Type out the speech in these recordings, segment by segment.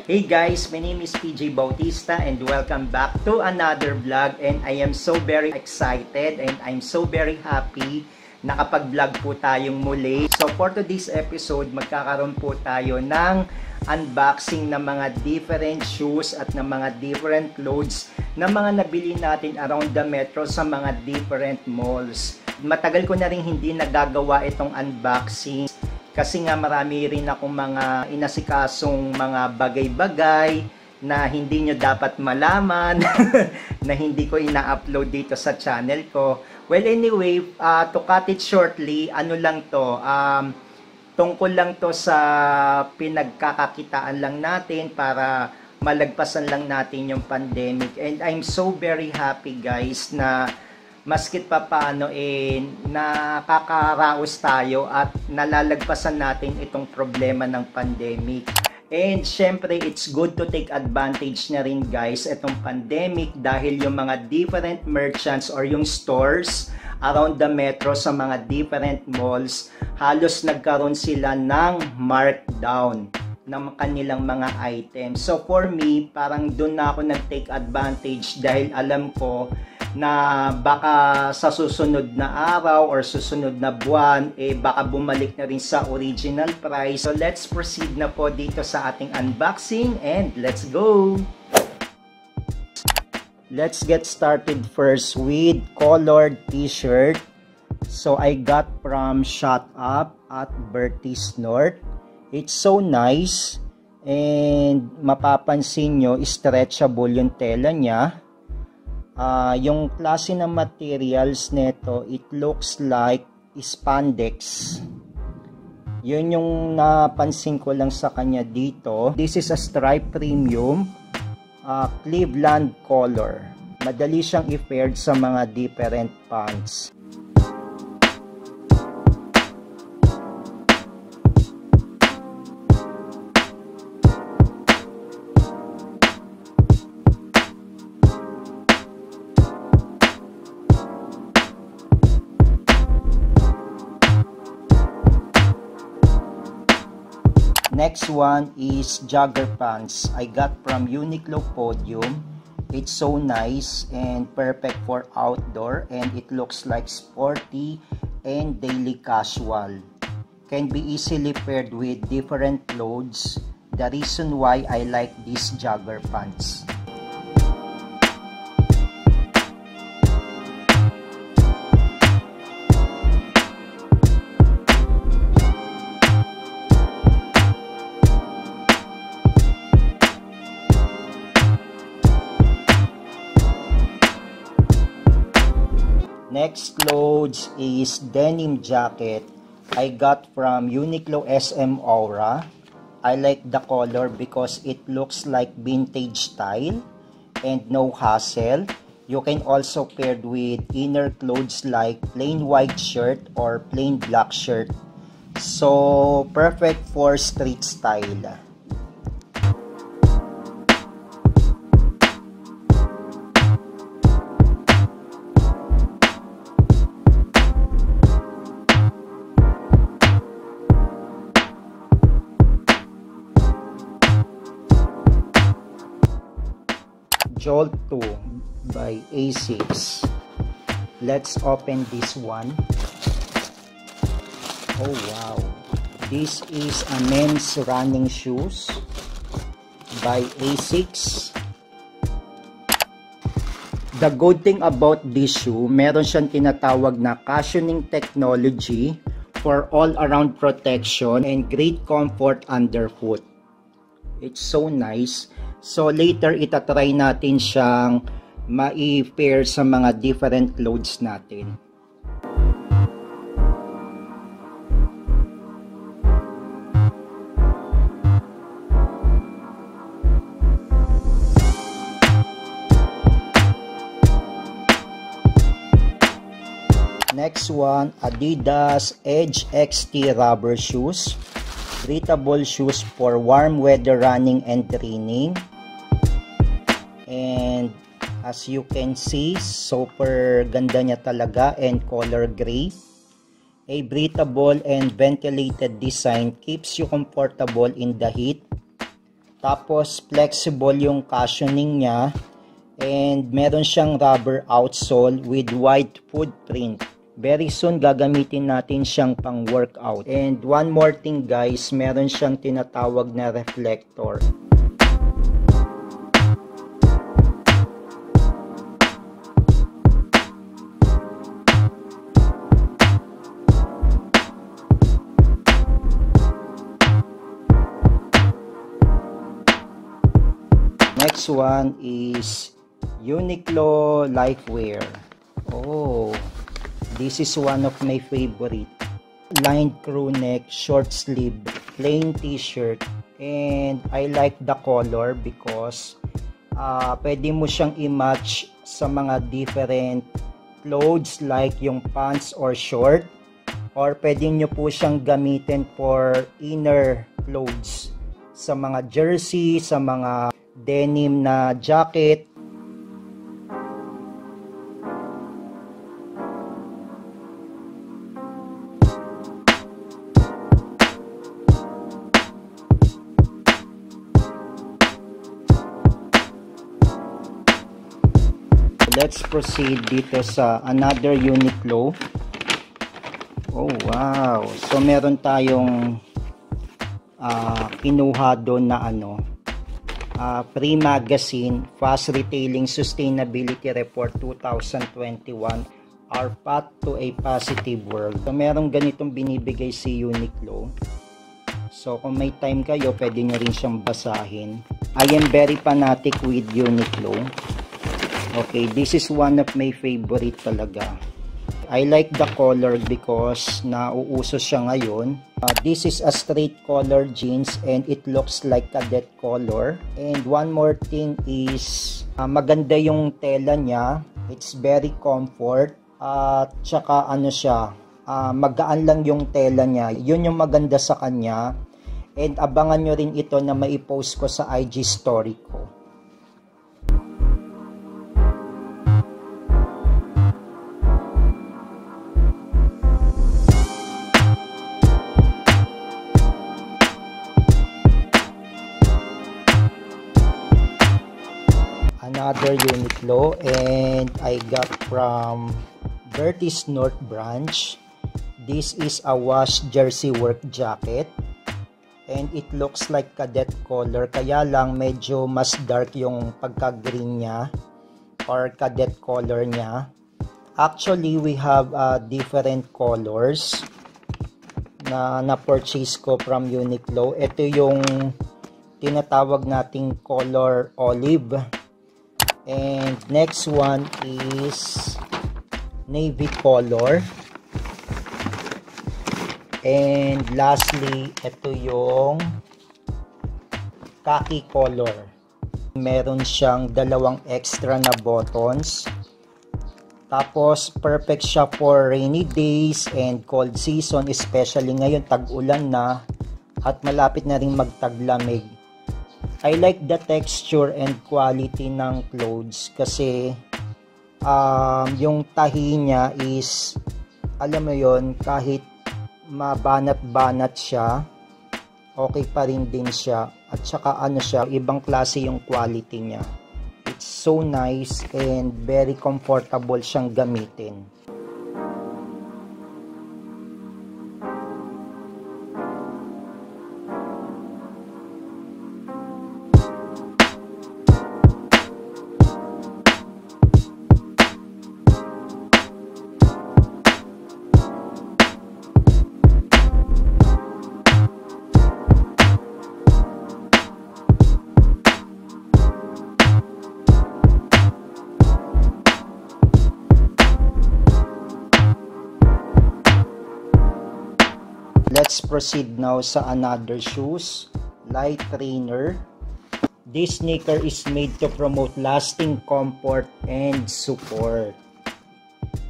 Hey guys, my name is PJ Bautista and welcome back to another vlog, and I am so very excited and I'm so very happy nakapag-vlog po tayong muli. So for today's episode, magkakaroon po tayo ng unboxing ng mga different shoes at ng mga different clothes na mga nabili natin around the metro sa mga different malls. Matagal ko na rin hindi nagagawa itong unboxing kasi nga marami rin akong mga inasikasong mga bagay-bagay na hindi nyo dapat malaman na hindi ko ina-upload dito sa channel ko. Well, anyway, to cut it shortly, ano lang to, tungkol lang to sa pinagkakakitaan lang natin para malagpasan lang natin yung pandemic. And I'm so very happy guys na maskit pa paano nakakaraos tayo at nalalagpasan natin itong problema ng pandemic. And syempre, it's good to take advantage na rin guys itong pandemic dahil yung mga different merchants or yung stores around the metro sa mga different malls, halos nagkaroon sila ng markdown ng kanilang mga items. So for me, parang doon na ako nag-take advantage dahil alam ko na baka sa susunod na araw or susunod na buwan, baka bumalik na rin sa original price. So let's proceed na po dito sa ating unboxing and let's go! Let's get started first with colored t-shirt. So I got from ShutUPTees Clothes. It's so nice and mapapansin nyo, stretchable yung tela niya. Yung klase ng materials nito, it looks like spandex. Yun yung napansin ko lang sa kanya dito. This is a stripe premium Cleveland color. Madali siyang i-paired sa mga different pants. Next one is jogger pants. I got from Uniqlo Podium. It's so nice and perfect for outdoor, and it looks like sporty and daily casual. Can be easily paired with different clothes. The reason why I like these jogger pants. Next clothes is denim jacket. I got from Uniqlo SM Aura. I like the color because it looks like vintage style and no hassle. You can also pair with inner clothes like plain white shirt or plain black shirt. So perfect for street style. Jolt 2 by ASICS. Let's open this one. Oh wow, this is a men's running shoes by ASICS. The good thing about this shoe, meron siyang tinatawag na cushioning technology for all-around protection and great comfort underfoot. It's so nice. So later itatry natin siyang mai-pair sa mga different clothes natin. Next one, Addidas Edge XT rubber shoes. Breathable shoes for warm weather running and training. And as you can see, super ganda niya talaga and color gray. A breathable and ventilated design keeps you comfortable in the heat. Tapos flexible yung cushioning niya. And meron siyang rubber outsole with white footprint. Very soon gagamitin natin siyang pang workout. And one more thing guys, meron siyang tinatawag na reflector. Next one is Uniqlo Lifewear. Oh, this is one of my favorite. Lined crew neck, short sleeve, plain t-shirt. And I like the color because pwede mo siyang i-match sa mga different clothes like yung pants or short. Or pwede nyo po siyang gamitin for inner clothes. Sa mga jersey, sa mga denim na jacket. Let's proceed dito sa another Uniqlo. Oh wow, so meron tayong kinuha doon na free magazine, Fast Retailing Sustainability Report 2021, Our Path to a Positive World. So merong ganitong binibigay si Uniqlo. So kung may time kayo, pwede nyo rin siyang basahin. I am very fanatic with Uniqlo. Okay, this is one of my favorite talaga. I like the color because nauuso siya ngayon. This is a straight color jeans and it looks like cadet color. And one more thing is maganda yung tela niya. It's very comfort. Tsaka siya, magaan lang yung tela niya. Yun yung maganda sa kanya. And abangan nyo rin ito na maipost ko sa IG story ko. Another Uniqlo, and I got from Bertie's North Branch. This is a wash jersey work jacket and it looks like cadet color, kaya lang medyo mas dark yung pagka-green niya or cadet color niya. Actually, we have different colors na purchase ko from Uniqlo. Ito yung tinatawag nating color olive. And next one is navy color. And lastly, ito yung khaki color. Meron siyang dalawang extra na buttons. Tapos perfect siya for rainy days and cold season, especially ngayon tag-ulan na at malapit na ring magtaglamig. I like the texture and quality ng clothes kasi yung tahi niya is, alam mo yon, kahit mabanat-banat siya, okay pa rin din siya. At saka siya, ibang klase yung quality niya. It's so nice and very comfortable siyang gamitin. Let's proceed now sa another shoes, light trainer. This sneaker is made to promote lasting comfort and support.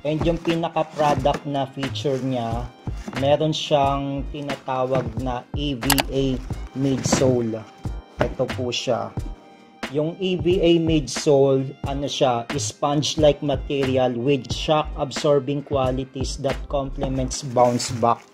And yung pinaka-product na feature niya, meron siyang tinatawag na EVA midsole. Ito po siya. Yung EVA midsole, siya, sponge-like material with shock-absorbing qualities that complements bounce back.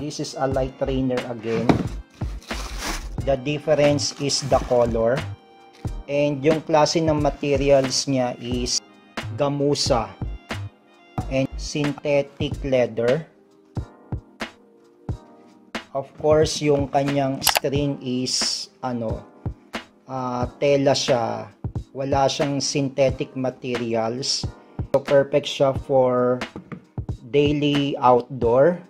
this is a light trainer again. The difference is the color. And yung klase ng materials niya is gamusa and synthetic leather. Of course, yung kanyang string is tela siya. Wala siyang synthetic materials. So perfect siya for daily outdoor.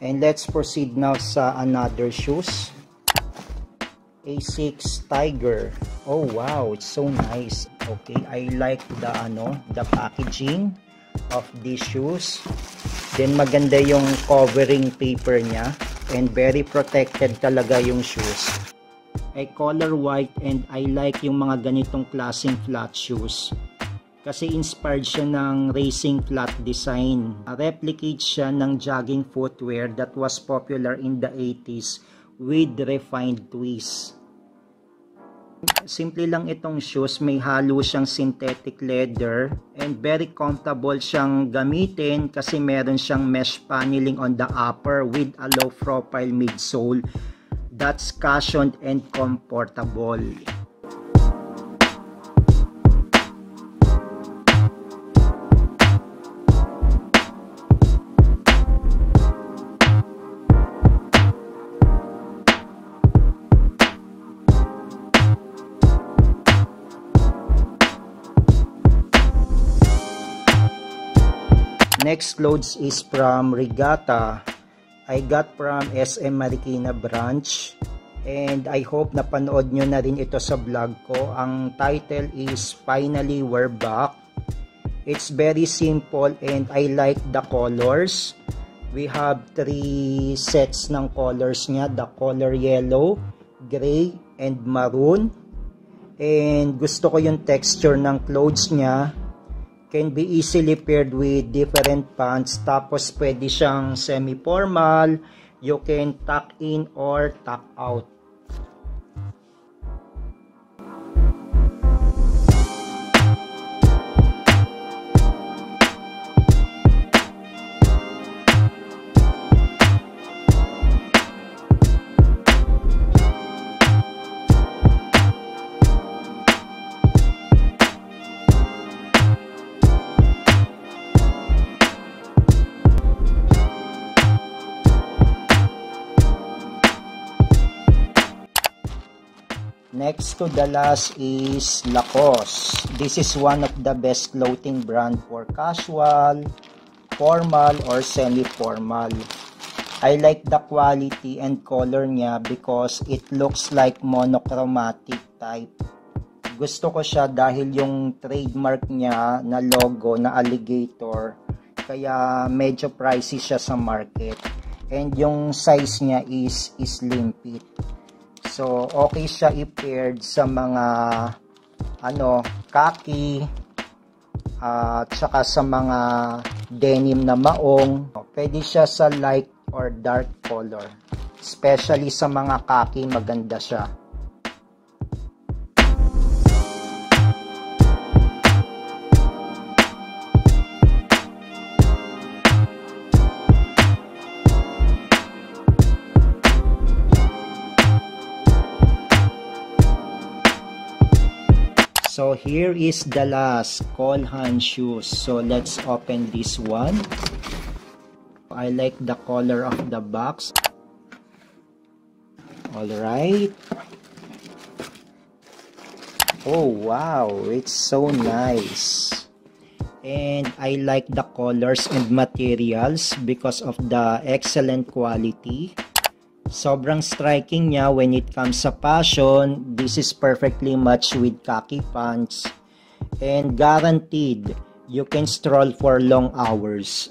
And let's proceed now sa another shoes. ASICS Tiger. Oh wow, it's so nice. Okay, I like the packaging of these shoes. Then maganda yung covering paper niya and very protected talaga yung shoes. Ay color white and I like yung mga ganitong klaseng flat shoes. Kasi inspired siya ng racing flat design. Replicate siya ng jogging footwear that was popular in the 80s with refined twists. Simple lang itong shoes, may halo siyang synthetic leather and very comfortable siyang gamitin kasi meron siyang mesh paneling on the upper with a low profile midsole that's cushioned and comfortable. Next clothes is from Regatta. I got from SM Marikina branch and I hope napanood nyo na rin ito sa vlog ko. Ang title is Finally We're Back. It's very simple and I like the colors. We have 3 sets ng colors niya. The color yellow, gray, and maroon. And gusto ko yung texture ng clothes niya. Can be easily paired with different pants. Tapos pwede siyang semi-formal. You can tuck in or tuck out. Next to the last is Lacoste. This is one of the best clothing brand for casual, formal, or semi-formal. I like the quality and color niya because it looks like monochromatic type. Gusto ko siya dahil yung trademark niya na logo na alligator, kaya medyo pricey siya sa market. And yung size niya is slim fit. So, okay siya i-paired sa mga khaki at saka sa mga denim na maong. Pwede siya sa light or dark color. Especially sa mga khaki, maganda siya. So here is the last Haan shoes. So let's open this one. I like the color of the box. Alright. Oh wow, it's so nice. And I like the colors and materials because of the excellent quality. Sobrang striking niya when it comes sa fashion. This is perfectly matched with khaki pants. And guaranteed, you can stroll for long hours.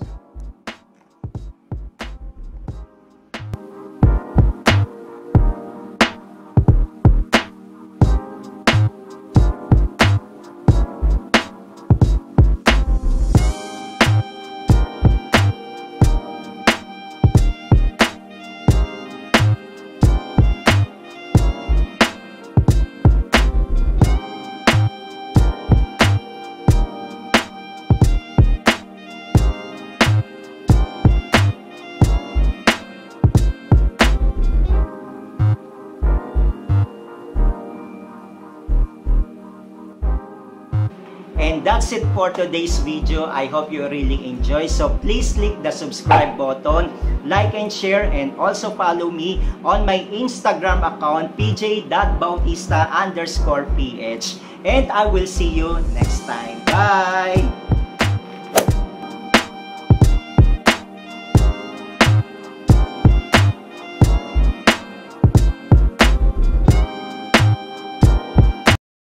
And that's it for today's video. I hope you really enjoy. So please click the subscribe button, like and share, and also follow me on my Instagram account, pj.bautista_ph. And I will see you next time. Bye!